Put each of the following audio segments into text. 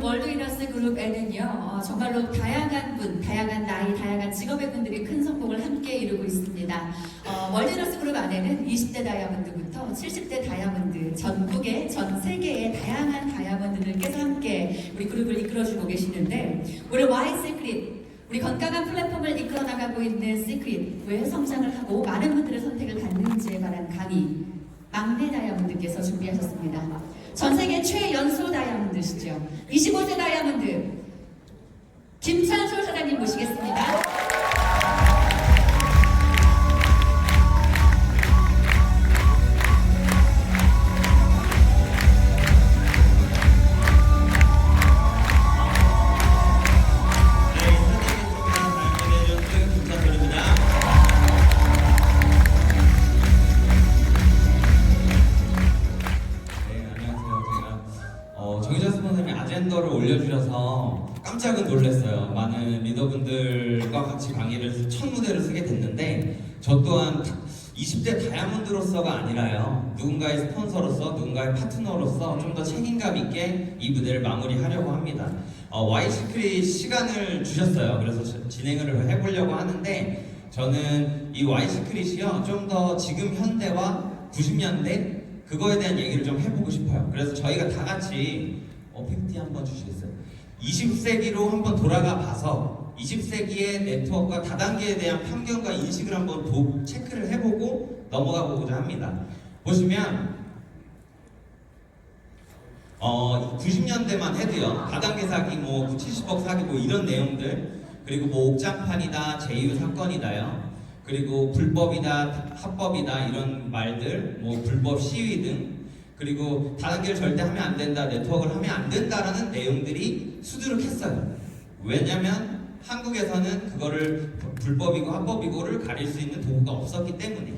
월드위너스 그룹에는요, 정말로 다양한 분, 다양한 나이, 다양한 직업의 분들이 큰 성공을 함께 이루고 있습니다. 월드위너스 그룹 안에는 20대 다이아몬드부터 70대 다이아몬드, 전국의, 전 세계의 다양한 다이아몬드들께서 함께 우리 그룹을 이끌어주고 계시는데, 우리 Y 시크릿, 우리 건강한 플랫폼을 이끌어 나가고 있는 시크릿, 왜 성장을 하고 많은 분들의 선택을 받는지에 관한 강의, 막내 다이아몬드께서 준비하셨습니다. 전 세계 최연소 다이아몬드시죠. 25세 다이아몬드 김찬솔 사장님 모시겠습니다. 아젠더를 올려주셔서 깜짝은 놀랐어요. 많은 리더분들과 같이 강의를 첫 무대를 쓰게 됐는데 저 또한 20대 다이아몬드로서가 아니라요, 누군가의 스폰서로서, 누군가의 파트너로서 좀 더 책임감 있게 이 무대를 마무리하려고 합니다. Y 시크릿 시간을 주셨어요. 그래서 진행을 해보려고 하는데, 저는 이 Y 시크릿이요, 좀 더 지금 현대와 90년대 그거에 대한 얘기를 좀 해보고 싶어요. 그래서 저희가 다 같이 PPT 한번 주시겠어요? 20세기로 한번 돌아가 봐서 20세기의 네트워크와 다단계에 대한 편견과 인식을 한번 체크를 해보고 넘어가 보고자 합니다. 보시면 90년대만 해도요, 다단계 사기, 70억 사기 이런 내용들, 그리고 옥장판이다, 제이유 사건이다요, 그리고 불법이다, 합법이다 이런 말들, 불법 시위 등, 그리고 다단계를 절대 하면 안 된다, 네트워크를 하면 안 된다라는 내용들이 수두룩했어요. 왜냐면 한국에서는 그거를 불법이고 합법이고를 가릴 수 있는 도구가 없었기 때문에.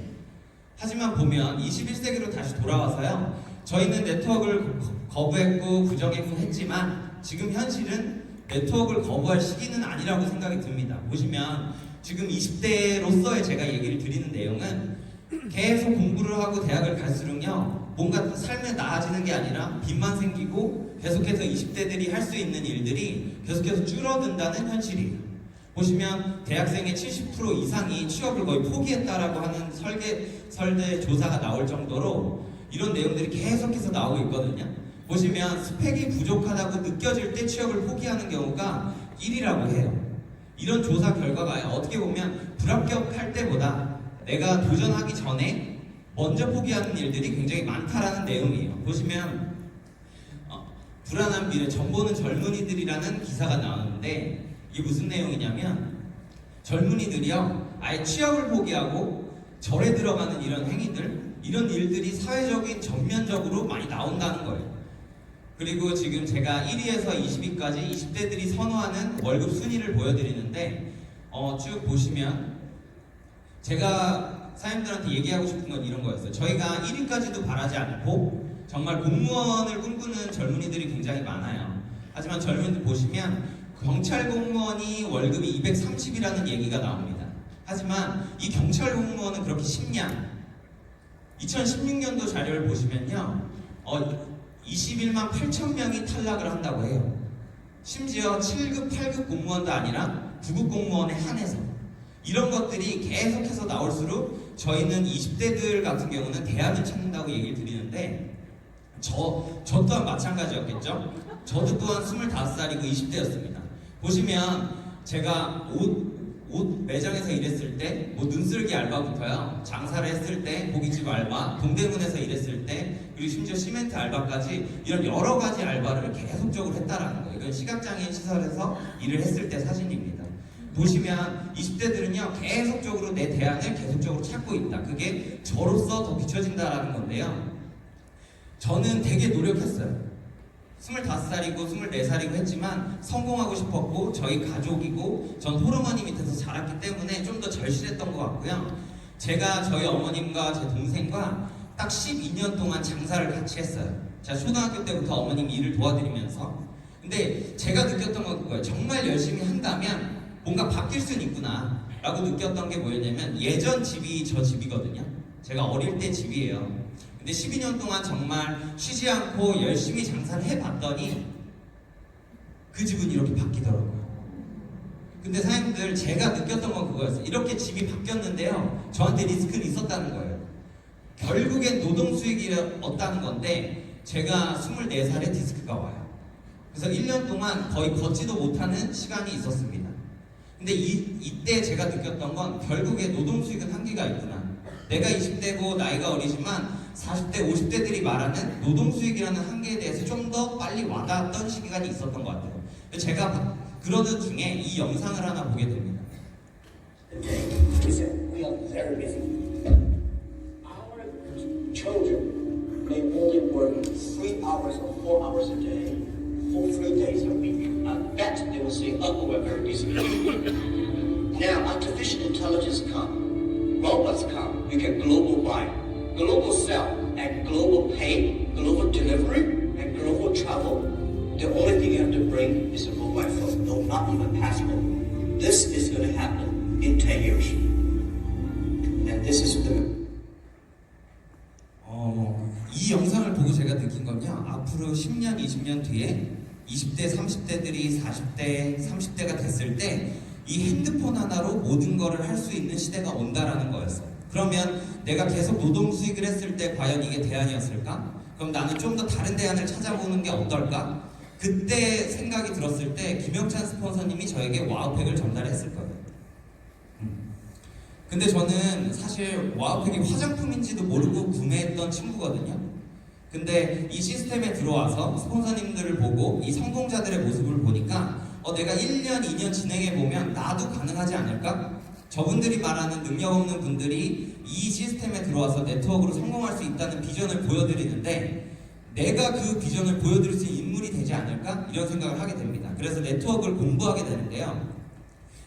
하지만 보면 21세기로 다시 돌아와서요, 저희는 네트워크를 거부했고 부정했고 했지만 지금 현실은 네트워크를 거부할 시기는 아니라고 생각이 듭니다. 보시면 지금 20대로서의 제가 얘기를 드리는 내용은 계속 공부를 하고 대학을 갈수록요, 뭔가 삶에 나아지는 게 아니라 빚만 생기고 계속해서 20대들이 할 수 있는 일들이 계속해서 줄어든다는 현실이에요. 보시면 대학생의 70% 이상이 취업을 거의 포기했다라고 하는 설대 조사가 나올 정도로 이런 내용들이 계속해서 나오고 있거든요. 보시면 스펙이 부족하다고 느껴질 때 취업을 포기하는 경우가 1위라고 해요. 이런 조사 결과가 어떻게 보면 불합격할 때보다 내가 도전하기 전에 먼저 포기하는 일들이 굉장히 많다라는 내용이에요. 보시면 불안한 미래, 정보는 젊은이들이라는 기사가 나오는데, 이게 무슨 내용이냐면 젊은이들이요, 아예 취업을 포기하고 절에 들어가는 이런 행위들, 이런 일들이 사회적인 전면적으로 많이 나온다는 거예요. 그리고 지금 제가 1위에서 20위까지 20대들이 선호하는 월급 순위를 보여드리는데, 쭉 보시면 제가 사장님들한테 얘기하고 싶은 건 이런 거였어요. 저희가 1위까지도 바라지 않고 정말 공무원을 꿈꾸는 젊은이들이 굉장히 많아요. 하지만 젊은이들 보시면 경찰 공무원이 월급이 230이라는 얘기가 나옵니다. 하지만 이 경찰 공무원은 그렇게 쉽냐? 2016년도 자료를 보시면요, 21만 8천 명이 탈락을 한다고 해요. 심지어 7급, 8급 공무원도 아니라 9급 공무원에 한해서. 이런 것들이 계속해서 나올수록 저희는 20대들 같은 경우는 대안을 찾는다고 얘기를 드리는데, 저 또한 마찬가지였겠죠? 저도 또한 25살이고 20대였습니다. 보시면 제가 옷 매장에서 일했을 때, 눈썰기 알바부터요, 장사를 했을 때, 고깃집 알바, 동대문에서 일했을 때, 그리고 심지어 시멘트 알바까지 이런 여러 가지 알바를 계속적으로 했다라는 거예요. 이건 시각장애인 시설에서 일을 했을 때 사진입니다. 보시면 20대들은요, 계속적으로 내 대안을 계속적으로 찾고 있다. 그게 저로서 더 비춰진다라는 건데요, 저는 되게 노력했어요. 25살이고 24살이고 했지만 성공하고 싶었고, 저희 가족이고 전 호르머니 밑에서 자랐기 때문에 좀 더 절실했던 것 같고요. 제가 저희 어머님과 제 동생과 딱 12년 동안 장사를 같이 했어요. 제가 초등학교 때부터 어머님 일을 도와드리면서. 근데 제가 느꼈던 건 그거예요. 정말 열심히 한다면 뭔가 바뀔 수는 있구나 라고 느꼈던 게 뭐였냐면, 예전 집이 저 집이거든요. 제가 어릴 때 집이에요. 근데 12년 동안 정말 쉬지 않고 열심히 장사를 해봤더니 그 집은 이렇게 바뀌더라고요. 근데 사장님들 제가 느꼈던 건 그거였어요. 이렇게 집이 바뀌었는데요, 저한테 리스크는 있었다는 거예요. 결국엔 노동 수익을 얻다는 건데 제가 24살에 디스크가 와요. 그래서 1년 동안 거의 걷지도 못하는 시간이 있었습니다. 근데 이때 제가 느꼈던 건 결국에 노동 수익은 한계가 있구나. 내가 20대고 나이가 어리지만 40대, 50대들이 말하는 노동 수익이라는 한계에 대해서 좀 더 빨리 와닿았던 시기간이 있었던 것 같아요. 제가 그러던 중에 이 영상을 하나 보게 됩니다. He said, we are very busy. Our children may only work 3 hours or 4 hours a day, for 3 days a week. I bet they will say, oh, we're very busy. Now, artificial intelligence come, robots come, you get global buy, global sell, and global pay, global delivery, and global travel. The only thing you have to bring is a mobile phone, no, not even passport. This is going to happen in 10 years. And this is the 이 영상을 보고 제가 느낀 건요, 앞으로 10년, 20년 뒤에 20대, 30대들이 40대, 30대가 됐을 때 이 핸드폰 하나로 모든 거를 할 수 있는 시대가 온다라는 거였어요. 그러면 내가 계속 노동 수익을 했을 때 과연 이게 대안이었을까? 그럼 나는 좀 더 다른 대안을 찾아보는 게 어떨까? 그때 생각이 들었을 때 김영찬 스폰서님이 저에게 와우팩을 전달했을 거예요. 근데 저는 사실 와우팩이 화장품인지도 모르고 구매했던 친구거든요. 근데 이 시스템에 들어와서 스폰서님들을 보고 이 성공자들의 모습을 보니까 내가 1년, 2년 진행해보면 나도 가능하지 않을까? 저분들이 말하는 능력 없는 분들이 이 시스템에 들어와서 네트워크로 성공할 수 있다는 비전을 보여드리는데 내가 그 비전을 보여드릴 수 있는 인물이 되지 않을까? 이런 생각을 하게 됩니다. 그래서 네트워크를 공부하게 되는데요.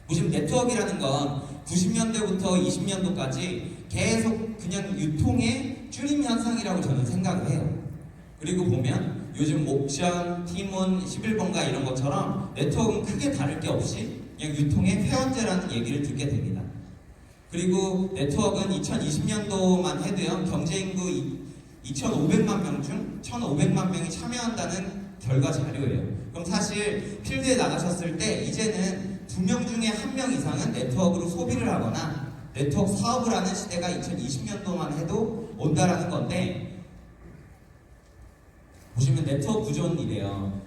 보시면 네트워크라는 건 90년대부터 20년도까지 계속 그냥 유통의 줄임 현상이라고 저는 생각을 해요. 그리고 보면 요즘 옥션, 티몬, 11번가 이런 것처럼 네트워크는 크게 다를 게 없이 그냥 유통의 회원제라는 얘기를 듣게 됩니다. 그리고 네트워크는 2020년도만 해도요, 경제인구 2,500만 명 중 1,500만 명이 참여한다는 결과 자료예요. 그럼 사실 필드에 나가셨을 때 이제는 2명 중에 1명 이상은 네트워크로 소비를 하거나 네트워크 사업을 하는 시대가 2020년도만 해도 온다라는 건데, 보시면 네트워크 구조는 이래요.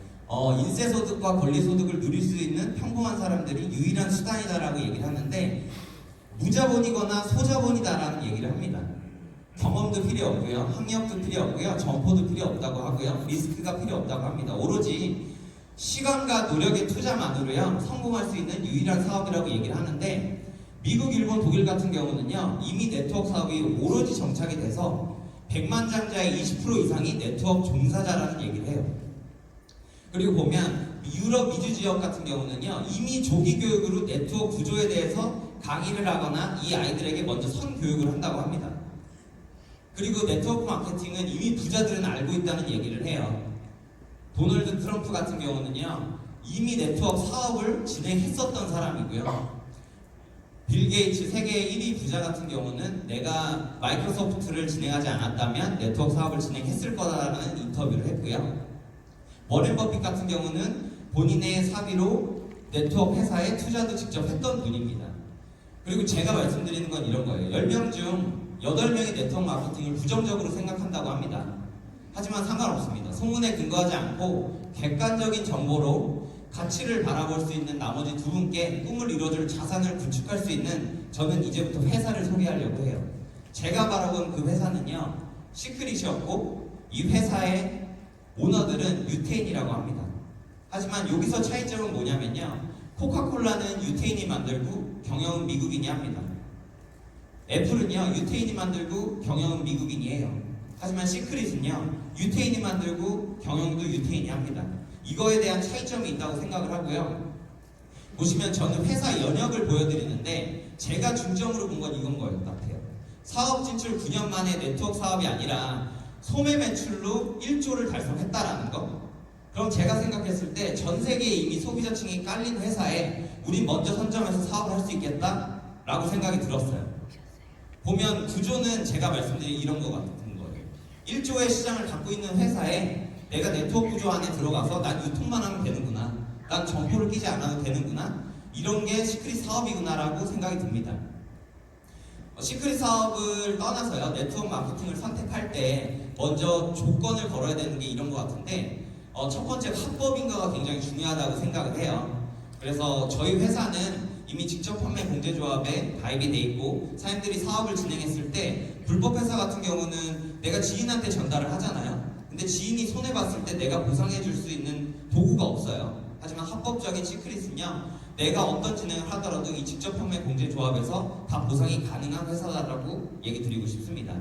인세소득과 권리소득을 누릴 수 있는 평범한 사람들이 유일한 수단이다라고 얘기를 하는데 무자본이거나 소자본이다라는 얘기를 합니다. 경험도 필요 없고요, 학력도 필요 없고요, 점포도 필요 없다고 하고요, 리스크가 필요 없다고 합니다. 오로지 시간과 노력의 투자만으로요 성공할 수 있는 유일한 사업이라고 얘기를 하는데, 미국, 일본, 독일 같은 경우는요 이미 네트워크 사업이 오로지 정착이 돼서 100만 장자의 20% 이상이 네트워크 종사자라는 얘기를 해요. 그리고 보면 유럽, 미주 지역 같은 경우는요 이미 조기 교육으로 네트워크 구조에 대해서 강의를 하거나 이 아이들에게 먼저 선교육을 한다고 합니다. 그리고 네트워크 마케팅은 이미 부자들은 알고 있다는 얘기를 해요. 도널드 트럼프 같은 경우는요 이미 네트워크 사업을 진행했었던 사람이고요. 빌 게이츠 세계 1위 부자 같은 경우는 내가 마이크로소프트를 진행하지 않았다면 네트워크 사업을 진행했을 거다라는 인터뷰를 했고요. 워렌 버핏 같은 경우는 본인의 사비로 네트워크 회사에 투자도 직접 했던 분입니다. 그리고 제가 말씀드리는 건 이런 거예요. 10명 중 8명이 네트워크 마케팅을 부정적으로 생각한다고 합니다. 하지만 상관없습니다. 소문에 근거하지 않고 객관적인 정보로 가치를 바라볼 수 있는 나머지 2분께 꿈을 이뤄줄 자산을 구축할 수 있는, 저는 이제부터 회사를 소개하려고 해요. 제가 바라본 그 회사는요 시크릿이었고 이 회사의 오너들은 유태인이라고 합니다. 하지만 여기서 차이점은 뭐냐면요, 코카콜라는 유태인이 만들고 경영은 미국인이 합니다. 애플은요 유태인이 만들고 경영은 미국인이에요. 하지만 시크릿은요 유태인이 만들고 경영도 유태인이 합니다. 이거에 대한 차이점이 있다고 생각을 하고요. 보시면 저는 회사 연역을 보여드리는데 제가 중점으로 본 건 이건 것 같아요. 사업 진출 9년 만에 네트워크 사업이 아니라 소매 매출로 1조를 달성했다라는 거. 그럼 제가 생각했을 때 전 세계에 이미 소비자층이 깔린 회사에 우리 먼저 선점해서 사업을 할 수 있겠다라고 생각이 들었어요. 보면 구조는 제가 말씀드린 이런 것 같은 거예요. 1조의 시장을 갖고 있는 회사에 내가 네트워크 구조 안에 들어가서 난 유통만 하면 되는구나, 난 점포를 끼지 않아도 되는구나. 이런 게 시크릿 사업이구나라고 생각이 듭니다. 시크릿 사업을 떠나서요, 네트워크 마케팅을 선택할 때 먼저 조건을 걸어야 되는 게 이런 것 같은데, 첫 번째 합법인가가 굉장히 중요하다고 생각을 해요. 그래서 저희 회사는 이미 직접 판매 공제조합에 가입이 돼 있고, 사장님들이 사업을 진행했을 때 불법 회사 같은 경우는 내가 지인한테 전달을 하잖아요. 근데 지인이 손해봤을 때 내가 보상해줄 수 있는 도구가 없어요. 하지만 합법적인 시크릿은요, 내가 어떤 진행을 하더라도 이 직접 판매 공제조합에서 다 보상이 가능한 회사다라고 얘기 드리고 싶습니다.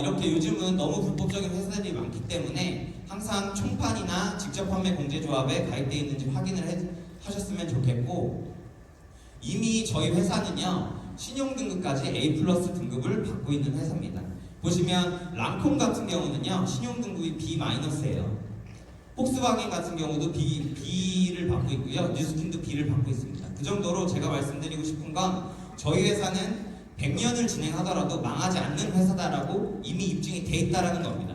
이렇게 요즘은 너무 불법적인 회사들이 많기 때문에 항상 총판이나 직접 판매 공제조합에 가입되어 있는지 확인을 하셨으면 좋겠고, 이미 저희 회사는요, 신용등급까지 A+ 등급을 받고 있는 회사입니다. 보시면 랑콤 같은 경우는요, 신용등급이 B-예요. 폭스바겐 같은 경우도 B를 받고 있고요. 뉴스킨도 B를 받고 있습니다. 그 정도로 제가 말씀드리고 싶은 건, 저희 회사는 100년을 진행하더라도 망하지 않는 회사다라고 이미 입증이 돼 있다라는 겁니다.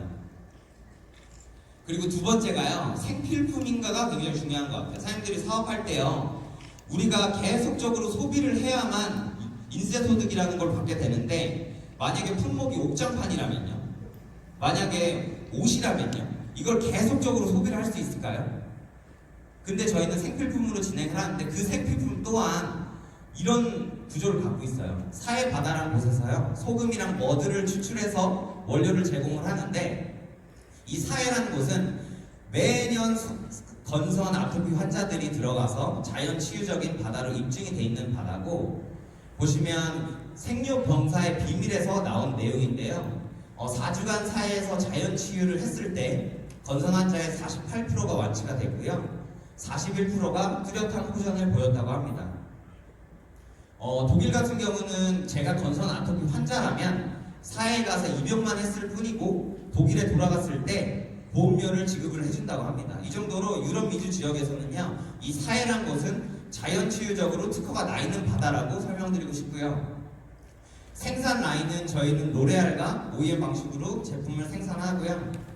그리고 두 번째가요, 생필품인가가 굉장히 중요한 것 같아요. 사장님들이 사업할 때요, 우리가 계속적으로 소비를 해야만 인세소득이라는 걸 받게 되는데, 만약에 품목이 옥장판이라면요, 만약에 옷이라면요, 이걸 계속적으로 소비를 할 수 있을까요? 근데 저희는 생필품으로 진행을 하는데, 그 생필품 또한 이런 구조를 갖고 있어요. 사해바다라는 곳에서요, 소금이랑 머드를 추출해서 원료를 제공을 하는데, 이 사해라는 곳은 매년 건선 아토피 환자들이 들어가서 자연 치유적인 바다로 입증이 돼 있는 바다고, 보시면 생료병사의 비밀에서 나온 내용인데요, 4주간 사해에서 자연 치유를 했을 때 건선 환자의 48%가 완치가 됐고요, 41%가 뚜렷한 호전을 보였다고 합니다. 독일 같은 경우는 제가 건선 아토피 환자라면 사해에 가서 입원만 했을 뿐이고 독일에 돌아갔을 때 보험료를 지급을 해준다고 합니다. 이 정도로 유럽 미주 지역에서는요, 이 사해란 곳은 자연치유적으로 특허가 나 있는 바다라고 설명드리고 싶고요. 생산 라인은 저희는 로레알과 OEM 방식으로 제품을 생산하고요.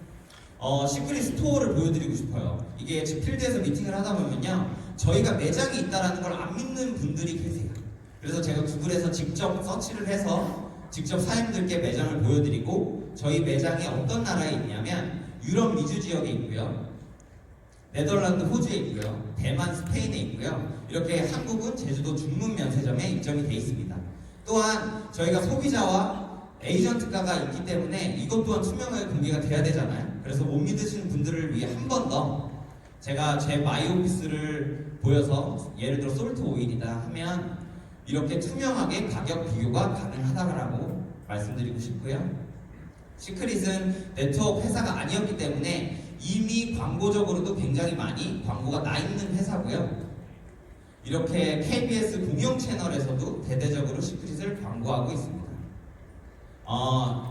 시크릿 스토어를 보여드리고 싶어요. 이게 지금 필드에서 미팅을 하다 보면요, 저희가 매장이 있다는 걸 안 믿는 분들이 계세요. 그래서 제가 구글에서 직접 서치를 해서 직접 사장님들께 매장을 보여드리고, 저희 매장이 어떤 나라에 있냐면 유럽 미주 지역에 있고요, 네덜란드 호주에 있고요, 대만 스페인에 있고요, 이렇게 한국은 제주도 중문 면세점에 입점이 되어 있습니다. 또한 저희가 소비자와 에이전트가가 있기 때문에 이것 또한 투명하게 공개가 돼야 되잖아요. 그래서 못 믿으시는 분들을 위해 한 번 더 제가 제 마이오피스를 보여서, 예를 들어 솔트 오일이다 하면 이렇게 투명하게 가격 비교가 가능하다고 말씀드리고 싶고요. 시크릿은 네트워크 회사가 아니었기 때문에 이미 광고적으로도 굉장히 많이 광고가 나 있는 회사고요. 이렇게 KBS 공영 채널에서도 대대적으로 시크릿을 광고하고 있습니다.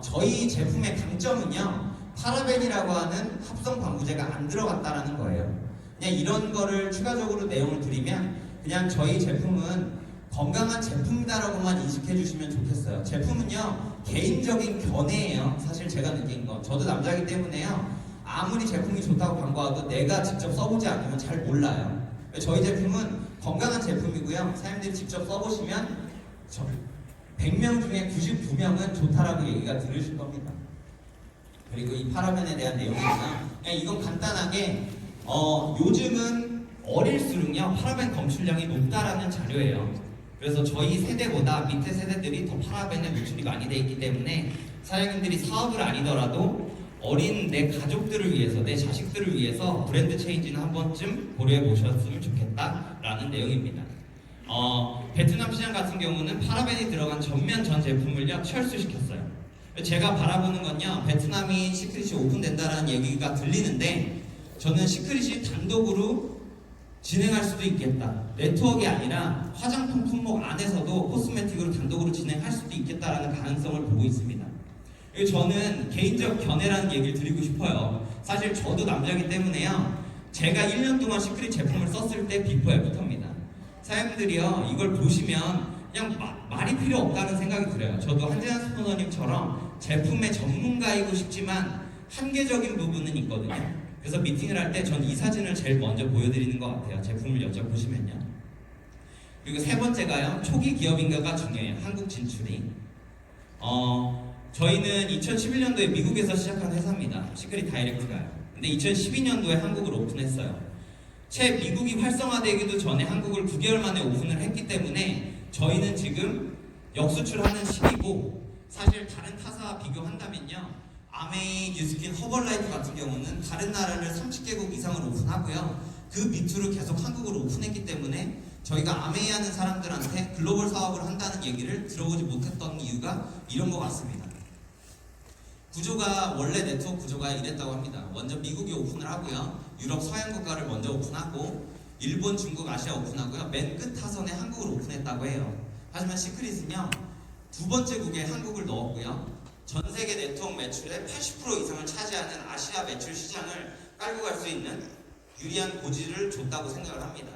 저희 제품의 강점은요, 파라벤이라고 하는 합성 방부제가 안 들어갔다라는 거예요. 그냥 이런 거를 추가적으로 내용을 드리면, 그냥 저희 제품은 건강한 제품이다라고만 인식해 주시면 좋겠어요. 제품은요, 개인적인 견해예요. 사실 제가 느낀 건, 저도 남자이기 때문에요, 아무리 제품이 좋다고 광고해도 내가 직접 써보지 않으면 잘 몰라요. 저희 제품은 건강한 제품이고요, 사장님들이 직접 써보시면 100명 중에 99명은 좋다라고 얘기가 들으실 겁니다. 그리고 이 파라벤에 대한 내용이나, 이건 간단하게 요즘은 어릴수록요, 파라벤 검출량이 높다라는 자료예요. 그래서 저희 세대보다 밑에 세대들이 더 파라벤에 노출이 많이 돼 있기 때문에 사장님들이 사업을 아니더라도 어린 내 가족들을 위해서, 내 자식들을 위해서 브랜드 체인지는 한 번쯤 고려해 보셨으면 좋겠다라는 내용입니다. 베트남 시장 같은 경우는 파라벤이 들어간 전면 전 제품을요, 철수시켰어요. 제가 바라보는 건요, 베트남이 시크릿이 오픈된다라는 얘기가 들리는데, 저는 시크릿이 단독으로 진행할 수도 있겠다. 네트워크가 아니라 화장품 품목 안에서도 코스메틱으로 단독으로 진행할 수도 있겠다라는 가능성을 보고 있습니다. 저는 개인적 견해라는 얘기를 드리고 싶어요. 사실 저도 남자이기 때문에요, 제가 1년 동안 시크릿 제품을 썼을 때 비포 애프터입니다. 사장님들이요, 이걸 보시면 그냥 말이 필요 없다는 생각이 들어요. 저도 한재환 스포너님처럼 제품의 전문가이고 싶지만 한계적인 부분은 있거든요. 그래서 미팅을 할 때 전 이 사진을 제일 먼저 보여드리는 것 같아요. 제품을 여쭤보시면요. 그리고 세 번째가요. 초기 기업인가가 중요해요. 한국 진출이. 저희는 2011년도에 미국에서 시작한 회사입니다. 시크릿 다이렉트가요. 근데 2012년도에 한국을 오픈했어요. 채 미국이 활성화되기도 전에 한국을 9개월 만에 오픈을 했기 때문에 저희는 지금 역수출하는 시기고, 사실 다른 타사와 비교한다면요, 아메이, 뉴스킨, 허벌라이프 같은 경우는 다른 나라를 30개국 이상을 오픈하고요, 그 밑으로 계속 한국을 오픈했기 때문에 저희가 아메이 하는 사람들한테 글로벌 사업을 한다는 얘기를 들어보지 못했던 이유가 이런 것 같습니다. 구조가, 원래 네트워크 구조가 이랬다고 합니다. 먼저 미국이 오픈을 하고요, 유럽 서양 국가를 먼저 오픈하고, 일본, 중국, 아시아 오픈하고요, 맨 끝 타선에 한국을 오픈했다고 해요. 하지만 시크릿은요, 두 번째 국에 한국을 넣었고요, 전 세계 네트워크 매출의 80% 이상을 차지하는 아시아 매출 시장을 깔고 갈 수 있는 유리한 고지를 줬다고 생각을 합니다.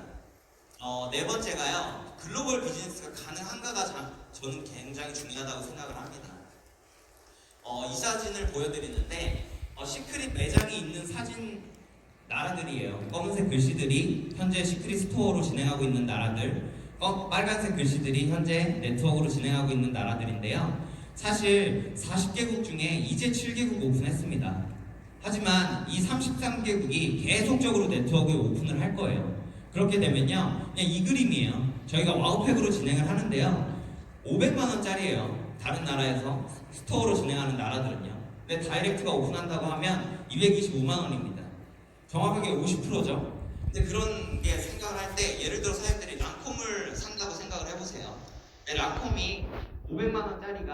네 번째가요, 글로벌 비즈니스가 가능한가가 저는 굉장히 중요하다고 생각을 합니다. 이 사진을 보여드리는데, 시크릿 매장이 있는 사진 나라들이에요. 검은색 글씨들이 현재 시크릿 스토어로 진행하고 있는 나라들, 빨간색 글씨들이 현재 네트워크로 진행하고 있는 나라들인데요. 사실 40개국 중에 이제 7개국 오픈했습니다. 하지만 이 33개국이 계속적으로 네트워크에 오픈을 할 거예요. 그렇게 되면요, 그냥 이 그림이에요. 저희가 와우팩으로 진행을 하는데요, 500만원짜리예요. 다른 나라에서 스토어로 진행하는 나라들은요. 근데 다이렉트가 오픈한다고 하면 225만원입니다. 정확하게 50%죠. 근데 그런 게 생각을 할 때, 예를 들어 사람들이 랑콤을 산다고 생각을 해보세요. 랑콤이 500만원짜리가,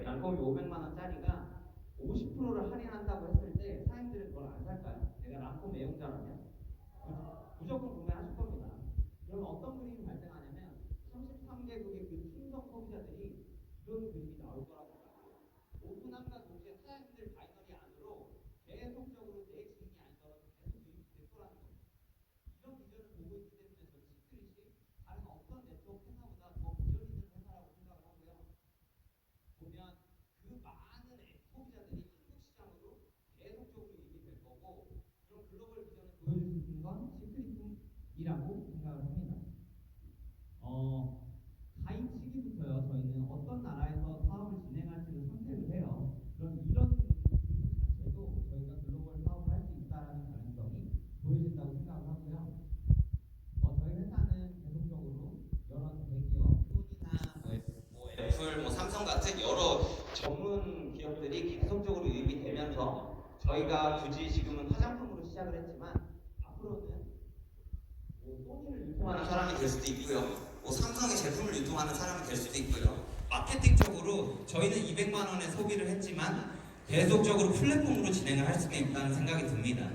랑콤이 500만원짜리가 50%를 할인한다고 했을 때 사람들은 그걸 안 살까요? 내가 랑콤 애용자라면 무조건 구매하실 겁니다. 그럼 어떤 그림이 발생하냐면, 33개국의 그 충성 소비자들이 이런 그림이 나올 거라고 생각해요. 오픈함과 동시에 사람들 바이너리 안으로 계속적으로 내 지능이 아니더라도 계속 유입될 거라는 겁니다. 이런 비전을 보고 있기 때문에 저는 시크릿이 다른 어떤 네트워크 회사보다 더 비전 있는 회사라고 생각을 하고요. 보면 그 많은 소비자들이 한국 시장으로 계속적으로 유입이 될 거고, 그런 글로벌 비전을 보여줄 수 있는 건 시크릿이라고 생각을 합니다. 가입 시기부터요, 저희는 어떤 나라에서 사업을 진행할지를 선택을 해요. 그럼 이런 그림 자체도 저희가 글로벌 사업을 할 수 있다는 가능성이 보여진다고 생각을 하고요. 저희 회사는 계속적으로 여러 대기업, 소니나 애플, 삼성 같은 여러 전문 기업들이 계속적으로 유입이 되면서, 저희가 굳이 지금은 화장품으로 시작을 했지만 앞으로는 소니를 유통하는 사람이 될 수도 있고요, 삼성의 제품을 유통하는 사람이 될 수도 있고요. 마케팅적으로 저희는 200만원의 소비를 했지만 계속적으로 플랫폼으로 진행을 할 수가 있다는 생각이 듭니다.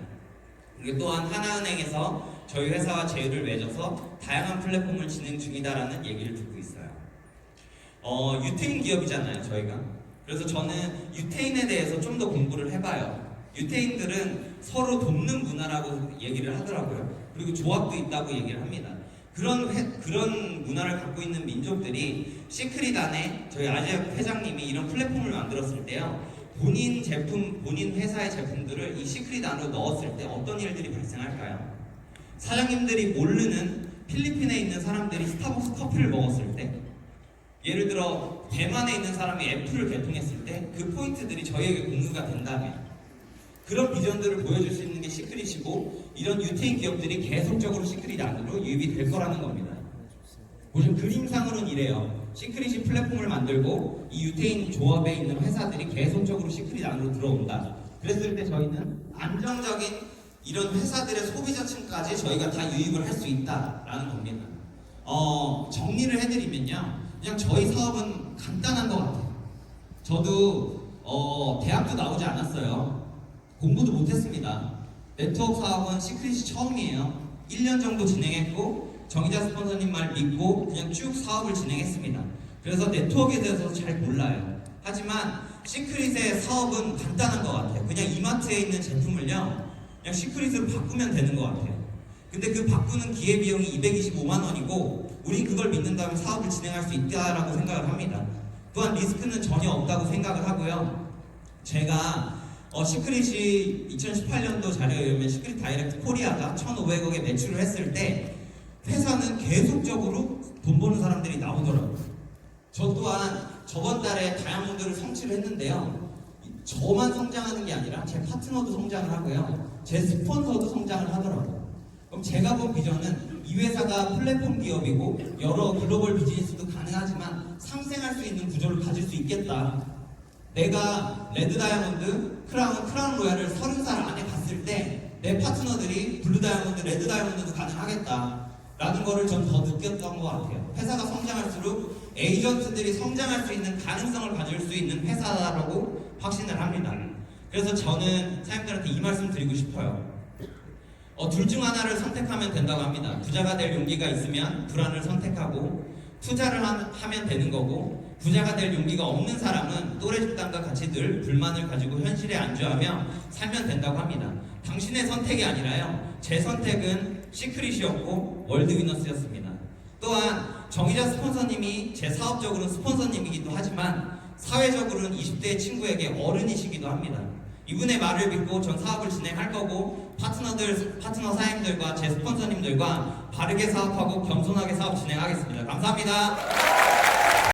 그리고 또한 하나은행에서 저희 회사와 제휴를 맺어서 다양한 플랫폼을 진행 중이다라는 얘기를 듣고 있어요. 유태인 기업이잖아요, 저희가. 그래서 저는 유태인에 대해서 좀 더 공부를 해봐요. 유태인들은 서로 돕는 문화라고 얘기를 하더라고요. 그리고 조합도 있다고 얘기를 합니다. 그런 문화를 갖고 있는 민족들이 시크릿 안에 저희 아시아 회장님이 이런 플랫폼을 만들었을 때요, 본인 제품, 본인 회사의 제품들을 이 시크릿 안으로 넣었을 때 어떤 일들이 발생할까요? 사장님들이 모르는 필리핀에 있는 사람들이 스타벅스 커피를 먹었을 때, 예를 들어 대만에 있는 사람이 애플을 개통했을 때 그 포인트들이 저희에게 공유가 된다면, 그런 비전들을 보여줄 수 있는 게 시크릿이고, 이런 유태인 기업들이 계속적으로 시크릿 안으로 유입이 될 거라는 겁니다. 보시면 그림상으로는 이래요. 시크릿이 플랫폼을 만들고 이 유태인 조합에 있는 회사들이 계속적으로 시크릿 안으로 들어온다. 그랬을 때 저희는 안정적인 이런 회사들의 소비자층까지 저희가 다 유입을 할 수 있다라는 겁니다. 정리를 해드리면요, 그냥 저희 사업은 간단한 것 같아요. 저도 대학도 나오지 않았어요. 공부도 못했습니다. 네트워크 사업은 시크릿이 처음이에요. 1년 정도 진행했고, 정의자 스폰서님 말 믿고 그냥 쭉 사업을 진행했습니다. 그래서 네트워크에 대해서 잘 몰라요. 하지만 시크릿의 사업은 간단한 것 같아요. 그냥 이마트에 있는 제품을요, 그냥 시크릿으로 바꾸면 되는 것 같아요. 근데 그 바꾸는 기회비용이 225만원이고 우린 그걸 믿는다면 사업을 진행할 수 있다라고 생각을 합니다. 또한 리스크는 전혀 없다고 생각을 하고요. 제가 시크릿이 2018년도 자료에 의하면 시크릿 다이렉트 코리아가 1,500억의 매출을 했을 때 회사는 계속적으로 돈 버는 사람들이 나오더라고요. 저 또한 저번 달에 다이아몬드를 성취를 했는데요. 저만 성장하는 게 아니라 제 파트너도 성장을 하고요. 제 스폰서도 성장을 하더라고요. 그럼 제가 본 비전은 이 회사가 플랫폼 기업이고 여러 글로벌 비즈니스도 가능하지만 상생할 수 있는 구조를 가질 수 있겠다. 내가 레드 다이아몬드, 크라운 로얄을 30살 안에 갔을 때 내 파트너들이 블루 다이아몬드, 레드 다이아몬드도 가능하겠다 라는 거를 전 더 느꼈던 것 같아요. 회사가 성장할수록 에이전트들이 성장할 수 있는 가능성을 가질 수 있는 회사라고 확신을 합니다. 그래서 저는 사장님들한테 이 말씀 드리고 싶어요. 둘 중 하나를 선택하면 된다고 합니다. 부자가 될 용기가 있으면 불안을 선택하고 투자를 하면 되는 거고, 부자가 될 용기가 없는 사람은 또래 집단과 같이 늘 불만을 가지고 현실에 안주하며 살면 된다고 합니다. 당신의 선택이 아니라요, 제 선택은 시크릿이었고 월드위너스였습니다. 또한 정의자 스폰서님이 제 사업적으로는 스폰서님이기도 하지만 사회적으로는 20대의 친구에게 어른이시기도 합니다. 이분의 말을 믿고 전 사업을 진행할 거고, 파트너 사장님들과 제 스폰서님들과 바르게 사업하고 겸손하게 사업 진행하겠습니다. 감사합니다.